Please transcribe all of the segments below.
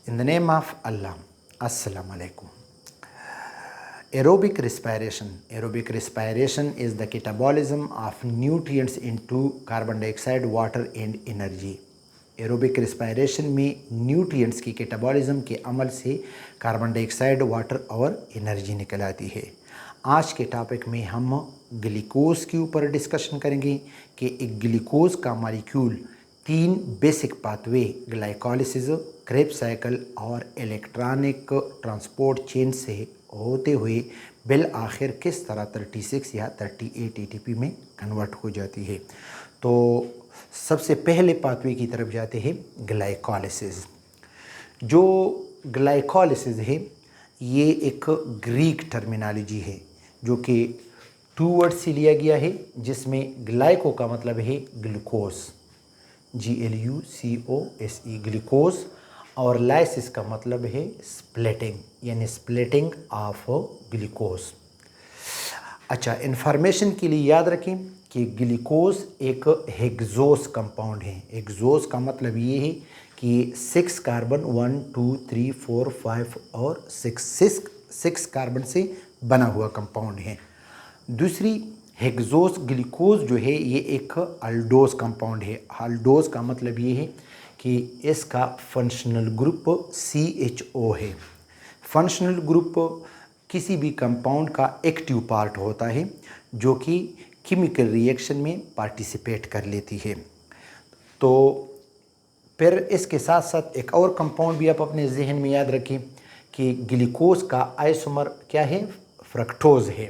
In the name of Allah, Assalamu alaikum. Aerobic respiration. Aerobic respiration is the catabolism of nutrients into carbon dioxide, water and energy. Aerobic respiration में nutrients की catabolism के अमल से carbon dioxide, water और energy निकल आती है। आज के टॉपिक में हम ग्लूकोज के ऊपर डिस्कशन करेंगे कि एक ग्लूकोज का molecule 3 basic pathway glycolysis, Krebs cycle और इलेक्ट्रॉनिक ट्रांसपोर्ट चेन से होते हुए बिल आखिर किस तरह 36 या 38 एटीपी में कन्वर्ट हो जाती है। तो सबसे पहले पाथवे की तरफ जाते हैं ग्लाइकोलिसिस। जो ग्लाइकोलिसिस है ये एक ग्रीक टर्मिनोलॉजी है जो कि 2 वर्ड से लिया गया है, जिसमें ग्लाइको का मतलब है ग्लूकोज, GLUCOSE ग्लूकोज, और लाइसिस का मतलब है स्प्लिटिंग, यानी स्प्लिटिंग ऑफ ग्लूकोज। अच्छा, इन्फॉर्मेशन के लिए याद रखें कि ग्लूकोज एक हेक्सोस कंपाउंड है। हेक्सोस का मतलब ये है कि 6 कार्बन 1 2 3 4 5 और 6 कार्बन से बना हुआ कंपाउंड है। दूसरी, हेक्सोस ग्लूकोज जो है ये एक अल्डोस कंपाउंड है। अल्डोस का मतलब ये है कि इसका फंक्शनल ग्रुप CHO है। फंक्शनल ग्रुप किसी भी कंपाउंड का एक्टिव पार्ट होता है जो कि केमिकल रिएक्शन में पार्टिसिपेट कर लेती है। तो फिर इसके साथ साथ एक और कंपाउंड भी आप अपने जहन में याद रखें कि ग्लूकोज का आइसोमर क्या है, फ्रक्टोज है।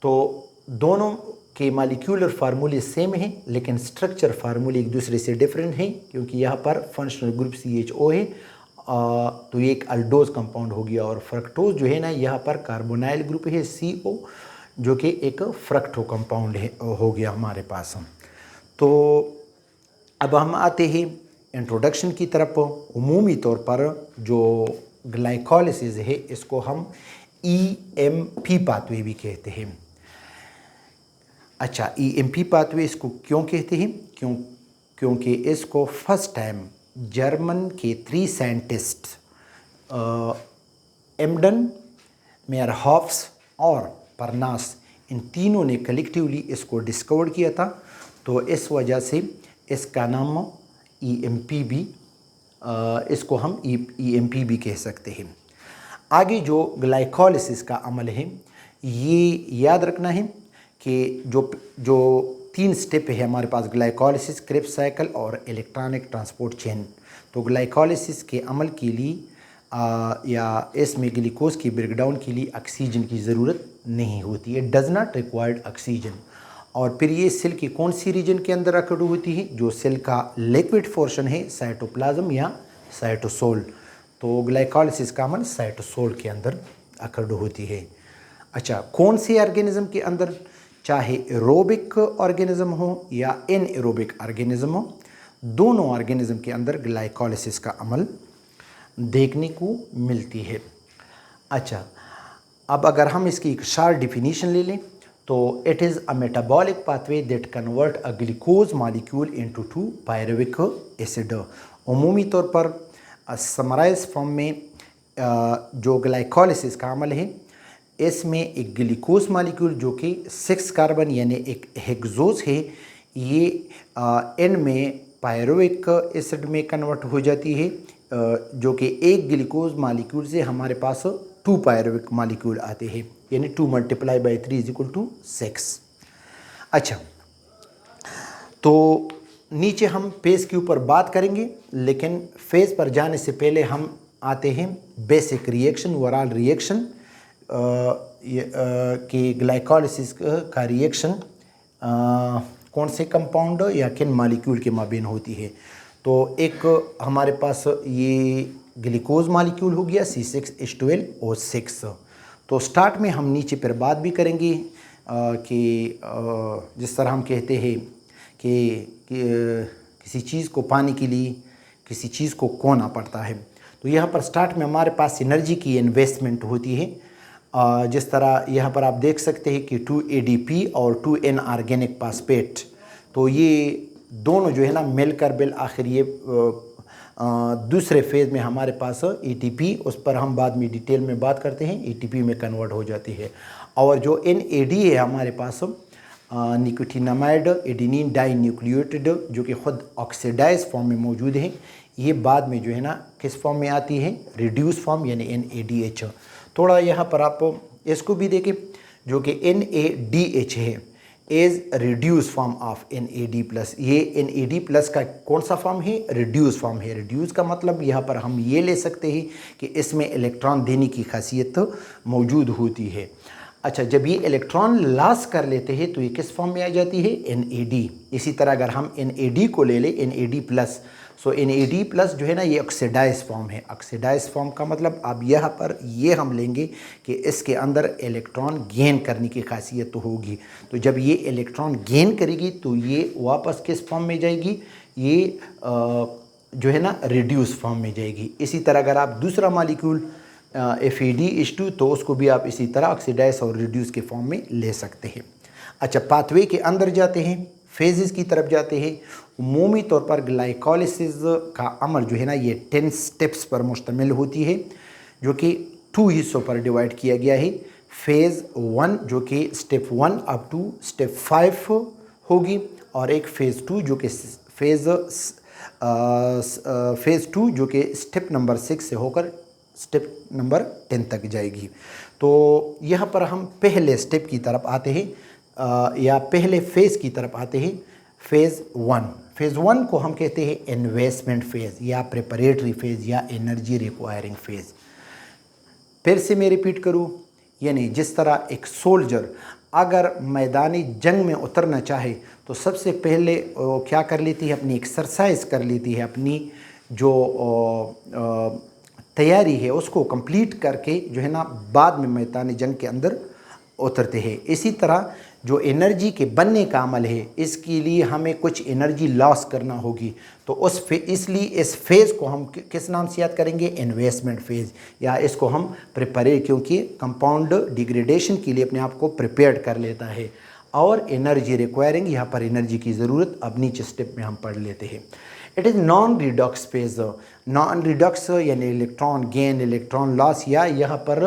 तो दोनों के मॉलिक्यूलर फार्मूले सेम हैं, लेकिन स्ट्रक्चर फार्मूले एक दूसरे से डिफरेंट हैं, क्योंकि यहाँ पर फंक्शनल ग्रुप CHO है, तो ये एक अल्डोज कंपाउंड हो गया। और फ्रक्टोज जो है ना, यहाँ पर कार्बोनाइल ग्रुप है CO, जो कि एक फ्रक्टो कंपाउंड है हो गया हमारे पास। तो अब हम आते हैं इंट्रोडक्शन की तरफ। उमूमी तौर पर जो ग्लाइकोलिसिस है इसको हम EMP पाथवे भी कहते हैं। अच्छा, EMP पाथवे इसको क्यों कहते हैं? क्योंकि इसको फर्स्ट टाइम जर्मन के 3 साइंटिस्ट एम्डन, मेयरहोफ्स और परनास, इन तीनों ने कलेक्टिवली इसको डिस्कवर किया था। तो इस वजह से इसका नाम EMP भी, इसको हम EMP भी कह सकते हैं। आगे जो ग्लाइकोलिसिस का अमल है ये याद रखना है कि जो 3 स्टेप है हमारे पास, ग्लाइकोलिसिस, क्रेब्स साइकिल और इलेक्ट्रॉनिक ट्रांसपोर्ट चेन। तो ग्लाइकोलिसिस के अमल के लिए या इसमें ग्लूकोज की ब्रेकडाउन के लिए ऑक्सीजन की ज़रूरत नहीं होती है, डज नॉट रिक्वायर्ड ऑक्सीजन। और फिर ये सेल की कौन सी रीजन के अंदर अकड़ होती है? जो सेल का लिक्विड पोर्शन है, साइटोप्लाज्म या साइटोसोल। तो ग्लाइकोलिसिस का अमल साइटोसोल के अंदर अकड़ होती है। अच्छा, कौन से ऑर्गेनिज्म के अंदर, चाहे एरोबिक ऑर्गेनिज्म हो या एनएरोबिक ऑर्गेनिज्म हो, दोनों ऑर्गेनिज्म के अंदर ग्लाइकोलिसिस का अमल देखने को मिलती है। अच्छा, अब अगर हम इसकी एक शार्ट डिफिनीशन ले लें तो it is a metabolic pathway that convert a glucose molecule into 2 pyruvic acid. उमूमी तौर पर समराइज फॉर्म में जो ग्लाइकोलिसिस का अमल है इसमें एक ग्लूकोज मॉलिक्यूल जो कि 6 कार्बन यानी एक हेक्सोस है, ये N में पायरुविक एसिड में कन्वर्ट हो जाती है, जो कि एक ग्लूकोज मॉलिक्यूल से हमारे पास 2 पायरुविक मॉलिक्यूल आते हैं, यानी 2 × 3 = 6। अच्छा, तो नीचे हम फेज़ के ऊपर बात करेंगे, लेकिन फेज़ पर जाने से पहले हम आते हैं बेसिक रिएक्शन, ओवरऑल रिएक्शन कि ग्लाइकोलिसिस का रिएक्शन कौन से कंपाउंड या किन मॉलिक्यूल के माबेन होती है। तो एक हमारे पास ये ग्लूकोज मॉलिक्यूल हो गया C6H12O6। तो स्टार्ट में हम नीचे पर बात भी करेंगे कि जिस तरह हम कहते हैं कि किसी चीज़ को पाने के लिए किसी चीज़ को खोना पड़ता है। तो यहाँ पर स्टार्ट में हमारे पास एनर्जी की इन्वेस्टमेंट होती है। जिस तरह यहाँ पर आप देख सकते हैं कि 2 ADP और 2 N ऑर्गेनिक फास्फेट, तो ये दोनों जो है ना मिलकर बिल आखिर ये दूसरे फेज़ में हमारे पास ATP, उस पर हम बाद में डिटेल में बात करते हैं, ATP में कन्वर्ट हो जाती है। और जो NAD है हमारे पास निकोटिनामाइड एडेनिन डाई न्यूक्लियोटाइड, जो कि ख़ुद ऑक्सीडाइज फॉर्म में मौजूद है, ये बाद में जो है ना किस फॉर्म में आती है, रिड्यूस फॉर्म यानी NADH। थोड़ा यहाँ पर आप इसको भी देखें, जो कि NADH है as reduce form of NAD+। ये NAD+ का कौन सा फॉर्म है, रिड्यूस फॉर्म है। रिड्यूस का मतलब यहाँ पर हम ये ले सकते हैं कि इसमें इलेक्ट्रॉन देने की खासियत मौजूद होती है। अच्छा, जब ये इलेक्ट्रॉन लॉस कर लेते हैं तो ये किस फॉर्म में आ जाती है, NAD। इसी तरह अगर हम NAD को ले लें, NAD+, सो NAD+ जो है ना ये ऑक्सीडाइज फॉर्म है। ऑक्सीडाइज फॉर्म का मतलब अब यहाँ पर ये हम लेंगे कि इसके अंदर इलेक्ट्रॉन गेन करने की खासियत तो होगी। तो जब ये इलेक्ट्रॉन गेन करेगी तो ये वापस किस फॉर्म में जाएगी, ये जो है ना रिड्यूस फॉर्म में जाएगी। इसी तरह अगर आप दूसरा मॉलिक्यूल FADH2, तो उसको भी आप इसी तरह ऑक्सीडाइज और रिड्यूस के फॉर्म में ले सकते हैं। अच्छा, पाथवे के अंदर जाते हैं, फेजेस की तरफ जाते हैं। उमूमी तौर पर ग्लाइकोलिसिस का अमल जो है ना ये 10 स्टेप्स पर मुश्तमिल होती है, जो कि 2 हिस्सों पर डिवाइड किया गया है। फेज़ 1 जो कि स्टेप 1 अप टू स्टेप 5 होगी, और एक फेज़ 2 जो कि फेज़ 2 जो कि स्टेप नंबर 6 से होकर स्टेप नंबर 10 तक जाएगी। तो यहाँ पर हम पहले स्टेप की तरफ आते हैं, या पहले फेज़ की तरफ आते हैं, फेज़ 1। फेज़ 1 को हम कहते हैं इन्वेस्टमेंट फेज़ या प्रिपरेटरी फेज़ या एनर्जी रिक्वायरिंग फेज़। फिर से मैं रिपीट करूँ, यानी जिस तरह एक सोल्जर अगर मैदानी जंग में उतरना चाहे तो सबसे पहले वो क्या कर लेती है, अपनी एक्सरसाइज कर लेती है, अपनी जो तैयारी है उसको कंप्लीट करके जो है ना बाद में मैदानी जंग के अंदर उतरते हैं। इसी तरह जो एनर्जी के बनने का अमल है, इसके लिए हमें कुछ एनर्जी लॉस करना होगी। तो इसलिए इस फेज़ को हम किस नाम से याद करेंगे, इन्वेस्टमेंट फेज़, या इसको हम प्रिपेयर, क्योंकि कंपाउंड डिग्रेडेशन के लिए अपने आप को प्रिपेयर कर लेता है। और एनर्जी रिक्वायरिंग, यहाँ पर एनर्जी की ज़रूरत अब नीचे स्टेप में हम पढ़ लेते हैं। It is non redox phase. Non redox यानी इलेक्ट्रॉन गेन, इलेक्ट्रॉन लॉस, या यहाँ पर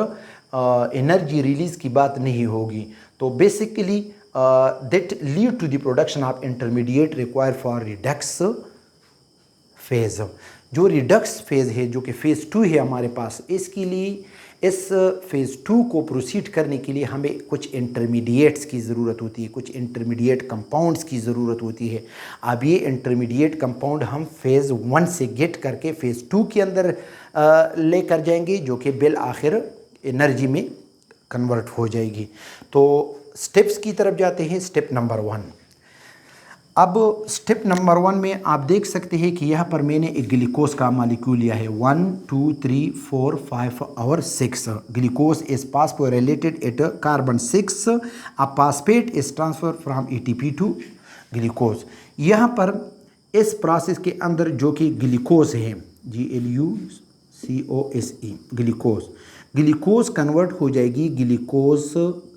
एनर्जी रिलीज़ की बात नहीं होगी। तो basically that lead to the production of intermediate required for redox phase. जो रिडक्स फेज़ है, जो कि फेज़ 2 है हमारे पास, इसके लिए इस फेज़ 2 को प्रोसीड करने के लिए हमें कुछ इंटरमीडिएट्स की ज़रूरत होती है, कुछ इंटरमीडिएट कंपाउंड्स की ज़रूरत होती है। अब ये इंटरमीडिएट कंपाउंड हम फेज़ 1 से गेट करके फेज़ 2 के अंदर लेकर जाएंगे, जो कि बिल आखिर एनर्जी में कन्वर्ट हो जाएगी। तो स्टेप्स की तरफ जाते हैं। Step number 1। अब स्टेप नंबर 1 में आप देख सकते हैं कि यहाँ पर मैंने एक ग्लूकोज का मॉलिक्यूल लिया है, 1 2 3 4 5 और 6। Glucose is phosphorylated at carbon 6। a phosphate is transferred from ATP to glucose. यहाँ पर इस प्रोसेस के अंदर जो कि ग्लूकोज है, GLUCOSE, ग्लूकोज कन्वर्ट हो जाएगी ग्लूकोज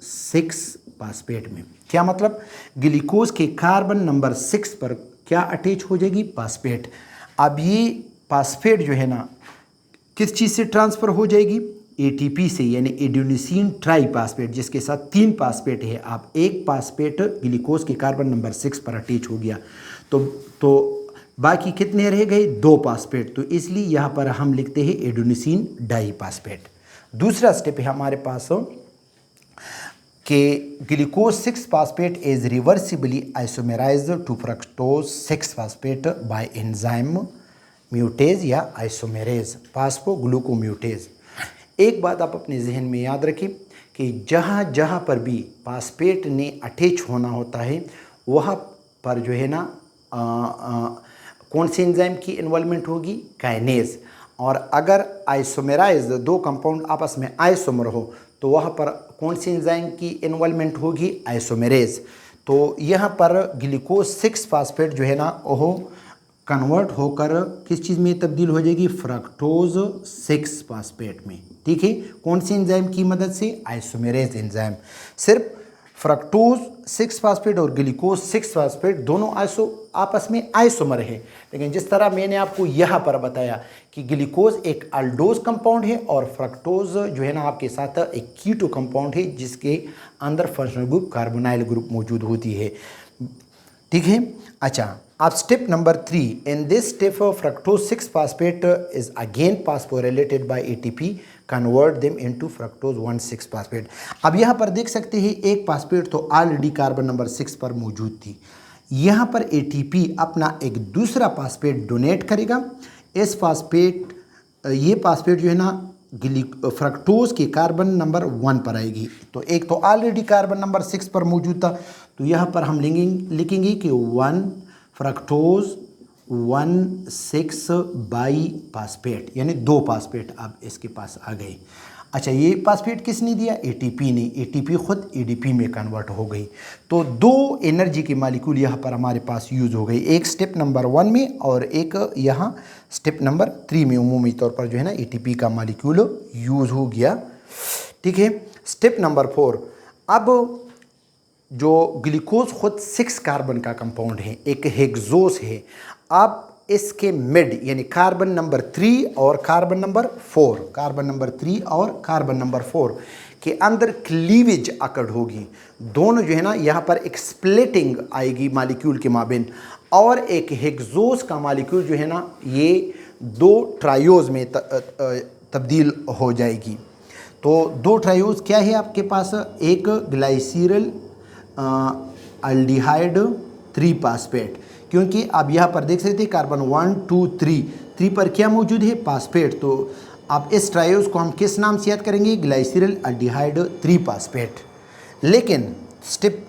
6 फास्फेट में। क्या मतलब, ग्लूकोज के कार्बन नंबर 6 पर क्या अटैच हो जाएगी, फास्फेट। अब ये फास्फेट जो है ना किस चीज़ से ट्रांसफ़र हो जाएगी, ATP से, यानी एडेनोसिन ट्राईफॉस्फेट, जिसके साथ 3 फास्फेट है। अब एक फास्फेट ग्लूकोज के कार्बन नंबर 6 पर अटैच हो गया, तो बाकी कितने रह गए, 2 फास्फेट। तो इसलिए यहाँ पर हम लिखते हैं एडेनोसिन डाईफॉस्फेट। दूसरा स्टेप है हमारे पास कि glucose 6 phosphate is reversibly isomerized to fructose 6 phosphate by enzyme mutase या आइसोमेरेज, फास्फोग्लूकोम्यूटेज। एक बात आप अपने जहन में याद रखें कि जहाँ जहाँ पर भी फास्फेट ने अटैच होना होता है, वहाँ पर जो है ना कौन से एंजाइम की इन्वॉल्वमेंट होगी, काइनेज। और अगर आइसोमेराइज 2 कंपाउंड आपस में आइसोमर हो तो वहाँ पर कौन सी एंजाइम की इन्वॉल्वमेंट होगी, आइसोमेरेज। तो यहाँ पर ग्लूकोज 6 फास्फेट जो है ना वो कन्वर्ट होकर किस चीज़ में तब्दील हो जाएगी, फ्रक्टोज 6 फास्फेट में। ठीक है, कौन सी एंजाइम की मदद से, आइसोमेरेज एंजाइम। सिर्फ फ्रक्टोज 6 फास्फेट और ग्लूकोज 6 फास्फेट दोनों आपस में आइसोमर है। लेकिन जिस तरह मैंने आपको यहाँ पर बताया कि ग्लूकोज एक अल्डोज कंपाउंड है और फ्रक्टोज जो है ना आपके साथ एक कीटो कंपाउंड है जिसके अंदर फंक्शनल ग्रुप कार्बोनाइल ग्रुप मौजूद होती है। ठीक है। अच्छा, अब step number 3, in this step fructose 6 phosphate is again phosphorylated by ATP convert them into fructose 1,6 phosphate. अब यहाँ पर देख सकते हैं एक फास्फेट तो ऑलरेडी कार्बन नंबर 6 पर मौजूद थी। यहाँ पर एटीपी अपना एक दूसरा फास्फेट डोनेट करेगा। इस फास्फेट ये फास्फेट जो है ना फ्रक्टोज के कार्बन नंबर 1 पर आएगी। तो एक तो ऑलरेडी कार्बन नंबर 6 पर मौजूद था, तो यहाँ पर हम लिखेंगे कि 1 फ्रक्टोज 1,6 बाई फास्फेट, यानी 2 फास्फेट अब इसके पास आ गए। अच्छा, ये फास्फेट किसने दिया? एटीपी ने। एटीपी खुद एडीपी में कन्वर्ट हो गई। तो 2 एनर्जी के मालिक्यूल यहाँ पर हमारे पास यूज़ हो गई, एक स्टेप नंबर 1 में और एक यहाँ स्टेप नंबर 3 में। उमूमी तौर पर जो है ना एटीपी का मालिक्यूल यूज़ हो गया। ठीक है। स्टेप नंबर 4, अब जो ग्लूकोज खुद 6 कार्बन का कंपाउंड है, एक हेक्सोस है। अब इसके मिड यानी कार्बन नंबर 3 और कार्बन नंबर 4, कार्बन नंबर 3 और कार्बन नंबर 4 के अंदर क्लीवेज अकड़ होगी। दोनों जो है ना यहाँ पर एक स्प्लिटिंग आएगी मालिक्यूल के माबिन, और एक हेक्सोस का मालिक्यूल जो है ना ये 2 ट्रायोज में तब्दील हो जाएगी। तो 2 ट्रायोज क्या है आपके पास? एक ग्लाइसिरल अल्डिहाइड 3 फास्फेट, क्योंकि आप यहाँ पर देख सकते हैं कार्बन 1 2 3 पर क्या मौजूद है? फास्फेट। तो अब इस ट्रायोज को हम किस नाम से याद करेंगे? Glyceraldehyde 3 phosphate. लेकिन स्टेप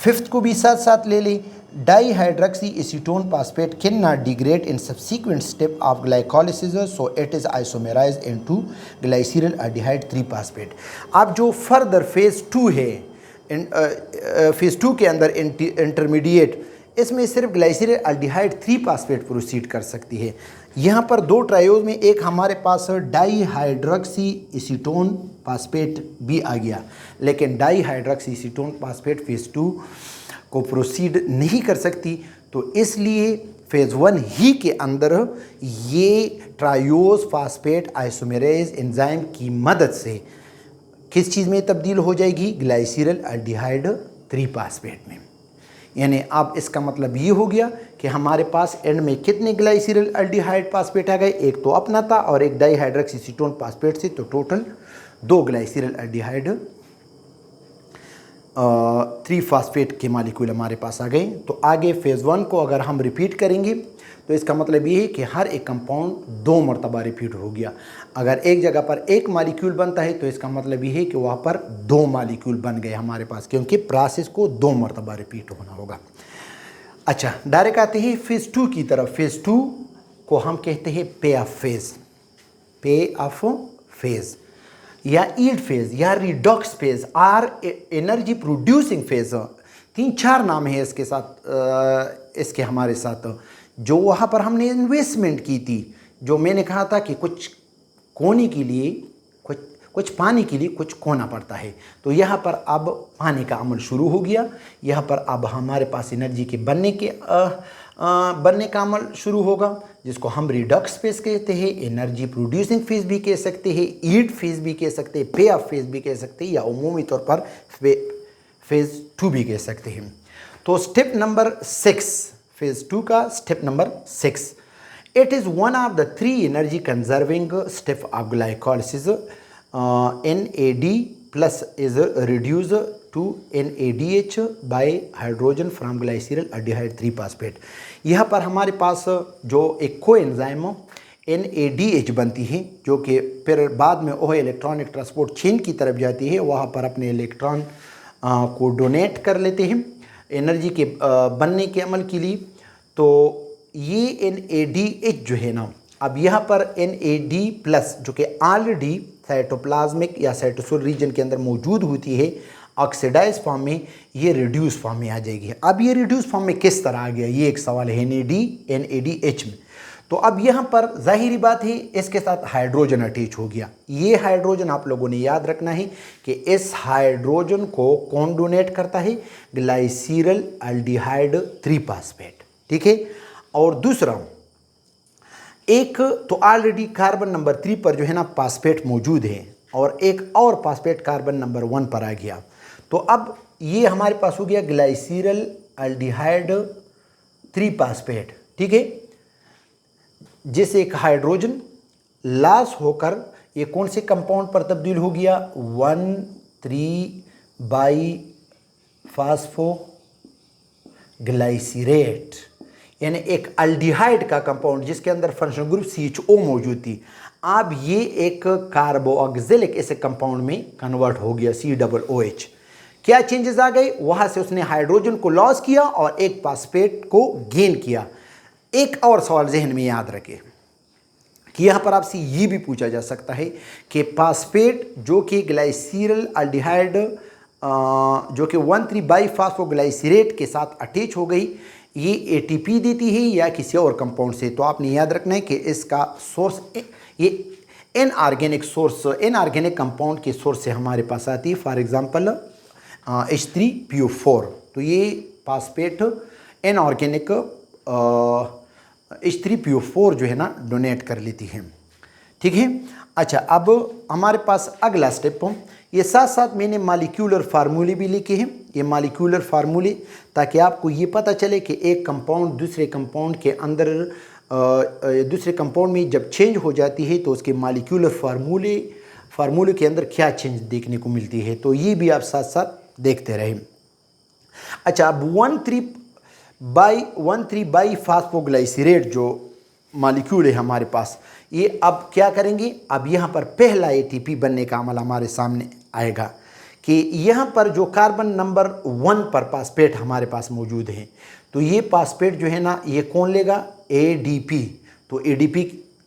5 को भी साथ साथ ले लें। Dihydroxy acetone phosphate can not degrade in subsequent step of glycolysis, so it is isomerized into glyceraldehyde 3 phosphate. अब जो फर्दर फेज 2 है, फेज 2 के अंदर इंटरमीडिएट, इसमें सिर्फ ग्लाइसिरल अल्डिहाइड 3 फास्फेट प्रोसीड कर सकती है। यहाँ पर 2 ट्रायोज में एक हमारे पास डाईहाइड्रोक्सी एसीटोन फास्फेट भी आ गया, लेकिन डाईहाइड्रोक्सी एसीटोन फास्फेट फेज 2 को प्रोसीड नहीं कर सकती। तो इसलिए फेज 1 ही के अंदर ये ट्रायोज फास्फेट आइसोमेरेज एंजाइम की मदद से किस चीज़ में तब्दील हो जाएगी? ग्लाइसिरल अल्डिहाइड 3 फास्फेट में। यानी अब इसका मतलब ये हो गया कि हमारे पास एंड में कितने ग्लाइसिरल अल्डिहाइड फास्फेट आ गए? एक तो अपना था और एक डाईहाइड्रोक्सी एसीटोन फास्फेट से, तो टोटल 2 ग्लाइसिरल अल्डिहाइड 3 फास्फेट के मालिक्यूल हमारे पास आ गए। तो आगे फेज़ 1 को अगर हम रिपीट करेंगे तो इसका मतलब ये है कि हर एक कंपाउंड 2 मरतबा रिपीट हो गया। अगर एक जगह पर एक मालिक्यूल बनता है तो इसका मतलब ये है कि वहाँ पर 2 मालिक्यूल बन गए हमारे पास, क्योंकि प्रोसेस को 2 मरतबा रिपीट होना होगा। अच्छा, डायरेक्ट आते हैं फेज़ 2 की तरफ। फेज़ 2 को हम कहते हैं पे ऑफ फेज़, पे ऑफ फेज़ या ईल्ड फेज़ या रिडॉक्स फेज़ और एनर्जी प्रोड्यूसिंग फेज़। 3-4 नाम है इसके साथ, इसके हमारे साथ जो वहाँ पर हमने इन्वेस्टमेंट की थी, जो मैंने कहा था कि कुछ कोने के लिए कुछ पाने के लिए कुछ खोना पड़ता है। तो यहाँ पर अब पाने का अमल शुरू हो गया। यहाँ पर अब हमारे पास एनर्जी के बनने का अमल शुरू होगा, जिसको हम रिडॉक्स फेज़ कहते हैं, एनर्जी प्रोड्यूसिंग फेज़ भी कह सकते हैं, ईल्ड फेज़ भी कह सकते हैं, पे ऑफ फेज़ भी कह सकते हैं, या उमूमी तौर पर फेज़ 2 भी कह सकते हैं। तो स्टेप नंबर 6, फेज़ 2 का step number 6, it is one of the 3 energy conserving step of glycolysis. NAD plus is reduced to NADH by hydrogen from glycerol aldehyde 3 phosphate। यहाँ पर हमारे पास जो एक कोएंजाइम NADH बनती है, जो कि फिर बाद में वह इलेक्ट्रॉनिक ट्रांसपोर्ट चेन की तरफ जाती है, वहाँ पर अपने इलेक्ट्रॉन को डोनेट कर लेते हैं एनर्जी के बनने के अमल के लिए। तो ये NADH जो है ना, अब यहाँ पर NAD प्लस जो कि ऑलरेडी साइटोप्लाज्मिक या साइटोसोल रीजन के अंदर मौजूद होती है, ऑक्सीडाइज फॉर्म में, ये रिड्यूस फॉर्म में आ जाएगी। अब ये रिड्यूस फॉर्म में किस तरह आ गया, ये एक सवाल है NADH में। तो अब यहाँ पर जाहिरी बात है इसके साथ हाइड्रोजन अटैच हो गया। ये हाइड्रोजन आप लोगों ने याद रखना है कि इस हाइड्रोजन को कौन डोनेट करता है, ग्लाइसिरल एल्डिहाइड 3 फास्फेट, ठीक है। और दूसरा एक तो ऑलरेडी कार्बन नंबर 3 पर जो है ना फास्फेट मौजूद है और एक और फास्फेट कार्बन नंबर 1 पर आ गया। तो अब ये हमारे पास हो गया ग्लाइसिरल एल्डिहाइड 3 फास्फेट, ठीक है। जैसे एक हाइड्रोजन लॉस होकर ये कौन से कंपाउंड पर तब्दील हो गया, 1,3 फास्फोग्लाइसिरेट, यानी एक अल्डिहाइड का कंपाउंड जिसके अंदर फंक्शनल ग्रुप CHO मौजूद थी। अब ये एक कार्बोऑक्सिलिक एसिड कंपाउंड में कन्वर्ट हो गया, COOH। क्या चेंजेस आ गए, वहां से उसने हाइड्रोजन को लॉस किया और एक फास्फेट को गेन किया। एक और सवाल जहन में याद रखें कि यहाँ पर आपसे ये भी पूछा जा सकता है कि फास्फेट जो कि ग्लाइसिरल एल्डिहाइड जो कि 1,3 फास्फोग्लाइसिरेट के साथ अटैच हो गई, ये ATP देती है या किसी और कंपाउंड से। तो आपने याद रखना है कि इसका सोर्स ये इनऑर्गेनिक सोर्स, इनऑर्गेनिक कंपाउंड के सोर्स से हमारे पास आती है। फॉर एग्जांपल H3PO4, तो ये फास्फेट इनऑर्गेनिक H3PO4 जो है ना डोनेट कर लेती है, ठीक है। अच्छा, अब हमारे पास अगला स्टेप, ये साथ साथ मैंने मॉलिक्यूलर फार्मूले भी लिखे हैं। ये मॉलिक्यूलर फार्मूले ताकि आपको ये पता चले कि एक कंपाउंड दूसरे कंपाउंड के अंदर दूसरे कंपाउंड में जब चेंज हो जाती है तो उसके मॉलिक्यूलर फार्मूले के अंदर क्या चेंज देखने को मिलती है। तो ये भी आप साथ साथ देखते रहे। अच्छा, अब 1,3 फास्फोग्लाइसिरेट जो मॉलिक्यूल है हमारे पास, ये अब क्या करेंगे, अब यहाँ पर पहला ATP बनने का अमल हमारे सामने आएगा कि यहाँ पर जो कार्बन नंबर 1 पर फास्फेट हमारे पास मौजूद है, तो ये फास्फेट जो है ना ये कौन लेगा, ADP। तो ADP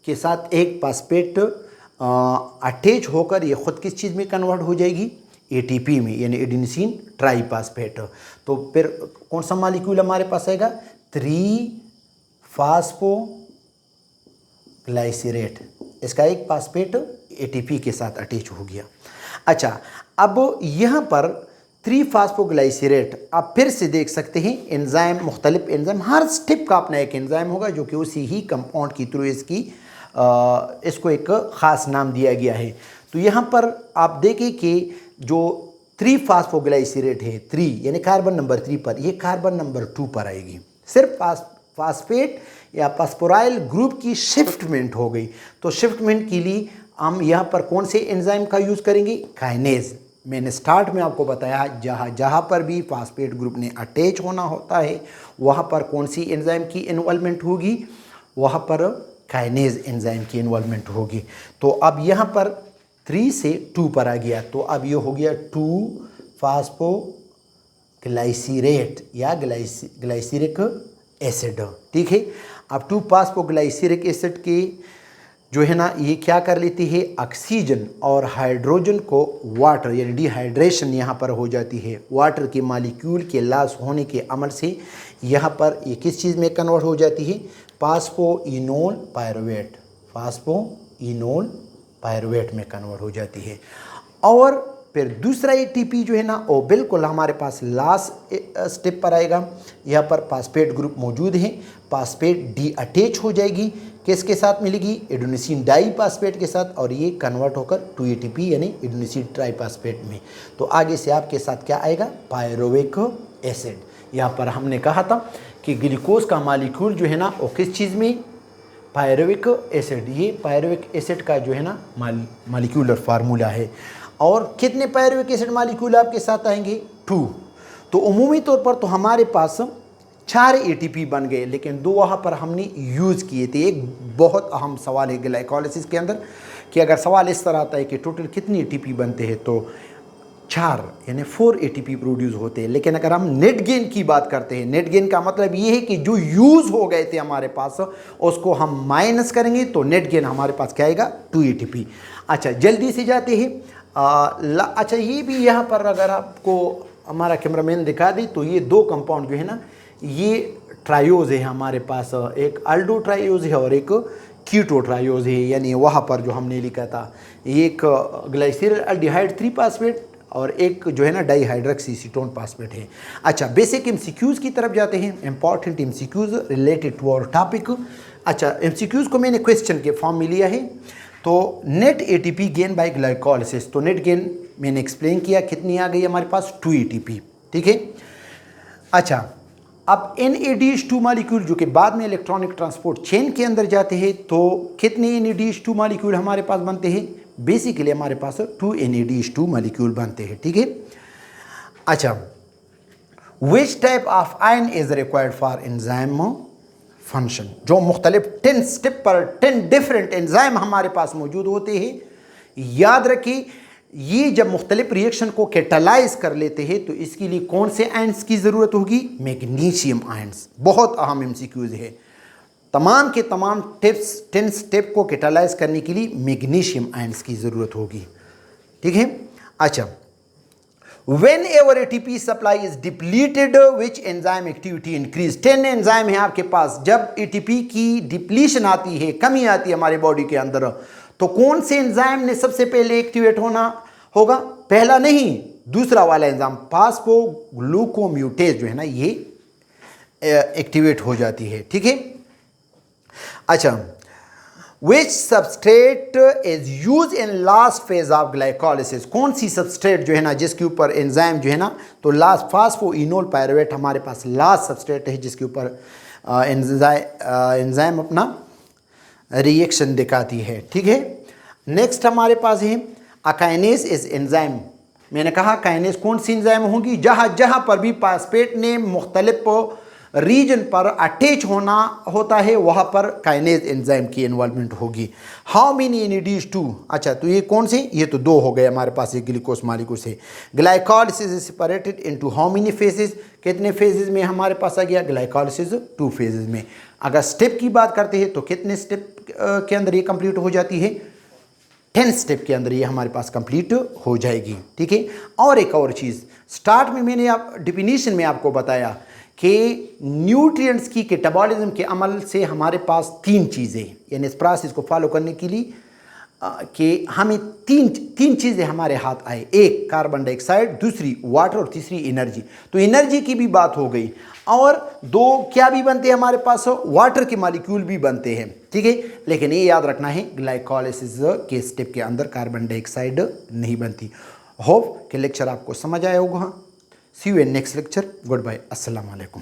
के साथ एक फास्फेट अटैच होकर ये खुद किस चीज़ में कन्वर्ट हो जाएगी, ATP में, यानी एडिनोसिन ट्राईफास्फेट। तो फिर कौन सा मॉलिक्यूल हमारे पास आएगा, 3 फास्फोग्लाइसिरेट, इसका एक फास्फेट ATP के साथ अटैच हो गया। अच्छा, अब यहाँ पर 3 फास्फोग्लाइसिरेट आप फिर से देख सकते हैं एंजाइम, मुख्तलिफ एंजाइम, हर स्टेप का अपना एक एंजाइम होगा जो कि उसी ही कंपाउंड की थ्रू इसको एक ख़ास नाम दिया गया है। तो यहाँ पर आप देखें कि जो 3 फास्फोग्लाइसिरेट है, 3 यानी कार्बन नंबर 3 पर, ये कार्बन नंबर 2 पर आएगी। सिर्फ फास्फेट या फास्फोराइल ग्रुप की शिफ्टमेंट हो गई। तो शिफ्टमेंट के लिए हम यहाँ पर कौन से एंजाइम का यूज़ करेंगे, काइनेज। मैंने स्टार्ट में आपको बताया जहाँ पर भी फास्फेट ग्रुप ने अटैच होना होता है वहाँ पर कौन सी एंजाइम की इन्वॉल्वमेंट होगी, वहाँ पर काइनेज एंजाइम की इन्वॉल्वमेंट होगी। तो अब यहाँ पर 3 से 2 पर आ गया, तो अब ये हो गया 2 फास्फोग्लाइसिरेट या ग्लाइसिरिक एसिड, ठीक है। अब 2 फास्फोग्लाइसिरिक एसिड के जो है ना ये क्या कर लेती है, ऑक्सीजन और हाइड्रोजन को वाटर यानी डिहाइड्रेशन यहाँ पर हो जाती है। वाटर के मॉलिक्यूल के लॉस होने के अमल से यहाँ पर ये किस चीज़ में कन्वर्ट हो जाती है, फास्फोइनोल पायरुवेट, फास्फोइनोल पायरुवेट में कन्वर्ट हो जाती है। और फिर दूसरा ATP जो है ना वो बिल्कुल हमारे पास लास्ट स्टेप पर आएगा। यहाँ पर फास्फेट ग्रुप मौजूड है, फास्फेट डी अटैच हो जाएगी, किसके साथ मिलेगी, एडेनोसिन डाईफास्फेट के साथ, और ये कन्वर्ट होकर 2 ATP यानी एडेनोसिन ट्राईफास्फेट में। तो आगे से आपके साथ क्या आएगा, पायरुविक एसिड। यहाँ पर हमने कहा था कि ग्लूकोज का मॉलिक्यूल जो है ना वो किस चीज़ में, पायरुविक एसिड। ये पायरुविक एसिड का जो है ना मॉलिक्यूलर फार्मूला है। और कितने पायरुविक एसिड मॉलिक्यूल आपके साथ आएंगे, 2। तो उमूमी तौर पर तो हमारे पास 4 ATP बन गए, लेकिन 2 वहाँ पर हमने यूज़ किए थे। एक बहुत अहम सवाल है ग्लाइकोलाइसिस के अंदर कि अगर सवाल इस तरह आता है कि टोटल कितने ATP बनते हैं, तो 4 यानी 4 ATP प्रोड्यूस होते हैं। लेकिन अगर हम नेट गेन की बात करते हैं, नेट गेन का मतलब ये है कि जो यूज़ हो गए थे हमारे पास उसको हम माइनस करेंगे, तो नेट गेन हमारे पास क्या आएगा, 2 ATP। अच्छा, जल्दी से जाते हैं। अच्छा, ये भी यहाँ पर अगर आपको हमारा कैमरामैन दिखा दे तो ये 2 कंपाउंड जो है ना ये ट्रायोज है हमारे पास, एक अल्डो ट्रायोज है और एक कीटो ट्रायोज है, यानी वहाँ पर जो हमने लिखा था एक ग्लाइसिल अल्डिहाइड 3 फास्फेट और एक जो है ना डाईहाइड्रोक्सी कीटोन फास्फेट है। अच्छा, बेसिक एमसीक्यूज़ की तरफ जाते हैं, important MCQs related to our topic. अच्छा, एमसीक्यूज़ को मैंने क्वेश्चन के फॉर्म में लिया है। तो net ATP gain by glycolysis, तो नेट गेन मैंने एक्सप्लेन किया, कितनी आ गई हमारे पास 2 एटीपी, ठीक है। अच्छा, अब NADH2 मॉलिक्यूल जो कि बाद में इलेक्ट्रॉनिक ट्रांसपोर्ट चेन के अंदर जाते हैं, तो कितने NADH2 मॉलिक्यूल हमारे पास बनते हैं? बेसिकली हमारे पास 2 NADH2 मॉलिक्यूल बनते हैं, ठीक है। अच्छा, which type of ion is required for enzyme function, जो मुख्तलिफ 10 स्टेप पर 10 डिफरेंट एंजाइम हमारे पास मौजूद होते हैं। याद रखिए, ये जब मुख्तलिफ रिएक्शन को कैटालाइज कर लेते हैं तो इसके लिए कौन से आयन्स की ज़रूरत होगी? Magnesium ions. बहुत अहम एमसीक्यूज है, तमाम के तमाम टिप्स 10 स्टेप को कैटालाइज करने के लिए मैग्नीशियम आयन्स की ज़रूरत होगी, ठीक है। अच्छा, When ever ATP supply is depleted, which enzyme activity increase? 10 enzyme है आपके पास। जब ATP की डिप्लीशन आती है, कमी आती है हमारे बॉडी के अंदर, तो कौन से एंजाइम ने सबसे पहले एक्टिवेट होना होगा? पहला नहीं, दूसरा वाला एंजाइम फास्फोग्लूकोम्यूटेज जो है ना, ये एक्टिवेट हो जाती है, ठीक है। अच्छा, which substrate is use in last phase of glycolysis? कौन सी सबस्ट्रेट जो है ना जिसके ऊपर एंजाइम जो है ना, तो लास्ट फास्फोइनोल पायरुवेट हमारे पास लास्ट सबस्ट्रेट है जिसके ऊपर एंजाइम अपना रिएक्शन दिखाती है, ठीक है। नेक्स्ट हमारे पास है अकाइनेज इज एंजाइम। मैंने कहा काइनेज कौन सी एंजाइम होगी? जहाँ जहाँ पर भी फास्फेट ने मुख्तलिफ रीजन पर अटैच होना होता है वहाँ पर काइनेज एंजाइम की इन्वॉल्वमेंट होगी। How many NADH2? अच्छा, तो ये कौन से? ये तो 2 हो गए हमारे पास, ये ग्लूकोज मॉलिक्यूल से। Glycolysis is separated into how many phases? कितने फेजेस में हमारे पास आ गया? ग्लाइकोलिसिस 2 फेजेस में। अगर स्टेप की बात करते हैं तो कितने स्टेप के अंदर ये कंप्लीट हो जाती है? 10 स्टेप के अंदर ये हमारे पास कंप्लीट हो जाएगी, ठीक है। और एक और चीज़, स्टार्ट में मैंने डिफिनीशन में आपको बताया कि न्यूट्रिएंट्स की कैटाबॉलिज्म के अमल से हमारे पास 3 चीज़ें, यानी इस प्रोसेस को फॉलो करने के लिए कि हमें तीन चीज़ें हमारे हाथ आए। एक कार्बन डाइऑक्साइड, दूसरी वाटर और तीसरी एनर्जी। तो एनर्जी की भी बात हो गई, और 2 क्या भी बनते हैं हमारे पास? वाटर के मॉलिक्यूल भी बनते हैं, ठीक है। लेकिन ये याद रखना है, ग्लाइकोलिसिस के स्टेप के अंदर कार्बन डाइऑक्साइड नहीं बनती। होप कि लेक्चर आपको समझ आया होगा। See you in next lecture. Goodbye, अस्सलाम वालेकुम।